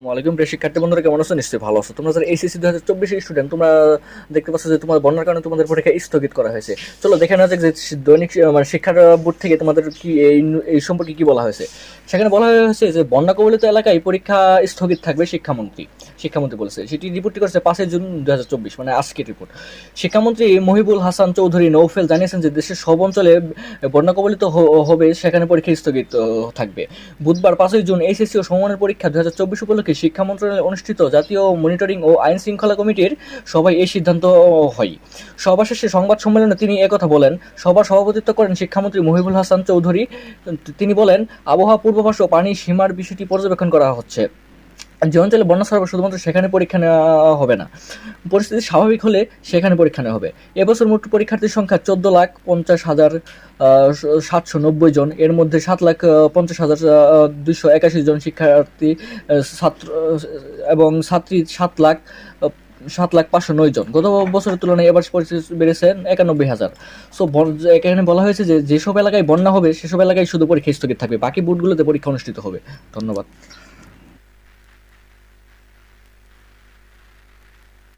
ওয়ালাইকুম প্রিয় শিক্ষার্থী বন্ধুরা, কেমন আছো? নিশ্চয়ই ভালো আছো। তোমরা যারা এইচএসসি 2024 স্টুডেন্ট, তোমরা দেখতে পাচ্ছ যে তোমার বন্যার কারণে তোমাদের পরীক্ষা স্থগিত করা হয়েছে। চলো দেখে নেওয়া যাক যে দৈনিক মানে শিক্ষার বোর্ড থেকে তোমাদের কি এই সম্পর্কে কি বলা হয়েছে। সেখানে বলা হয়েছে যে বন্যা কবলিত এলাকায় পরীক্ষা স্থগিত থাকবে। শিক্ষামন্ত্রী বলেছে, সেটি রিপোর্টটি করেছে 5 জুন 2024, মানে আজকের রিপোর্ট। শিক্ষামন্ত্রী মহিবুল হাসান চৌধুরী নৌফেল জানিয়েছেন যে দেশের সব অঞ্চলে বন্যা কবলিত হবে, সেখানে পরীক্ষা স্থগিত থাকবে। বুধবার 5 জুন এইচএসসি ও সমমানের পরীক্ষা 2024 উপলক্ষে শিক্ষা মন্ত্রণালয়ে অনুষ্ঠিত জাতীয় মনিটরিং ও আইন শৃঙ্খলা কমিটির সভায় এই সিদ্ধান্ত হয়। সভা শেষে সংবাদ সম্মেলনে তিনি একথা বলেন। সভার সভাপতিত্ব করেন শিক্ষামন্ত্রী মহিবুল হাসান চৌধুরী। তিনি বলেন, আবহাওয়া পূর্বাভাস ও পানির সীমার বিষয়টি পর্যবেক্ষণ করা হচ্ছে। যে অঞ্চলে বন্যা ছাড়া শুধুমাত্র সেখানে পরীক্ষা নেওয়া হবে না, পরিস্থিতি স্বাভাবিক হলে সেখানে পরীক্ষা নেওয়া হবে। এবছর মোট পরীক্ষার্থীর সংখ্যা 14,50,790 জন। এর মধ্যে 7,50,281 জন শিক্ষার্থী, ছাত্র এবং ছাত্রী 7,05,9 জন। গত বছরের তুলনায় এবার পরিস্থিতি বেড়েছে 91,000। সো এখানে বলা হয়েছে যে যেসব এলাকায় বন্যা হবে সেসব এলাকায় শুধু পরীক্ষা স্থগিত থাকবে, বাকি বোর্ডগুলোতে পরীক্ষা অনুষ্ঠিত হবে। ধন্যবাদ।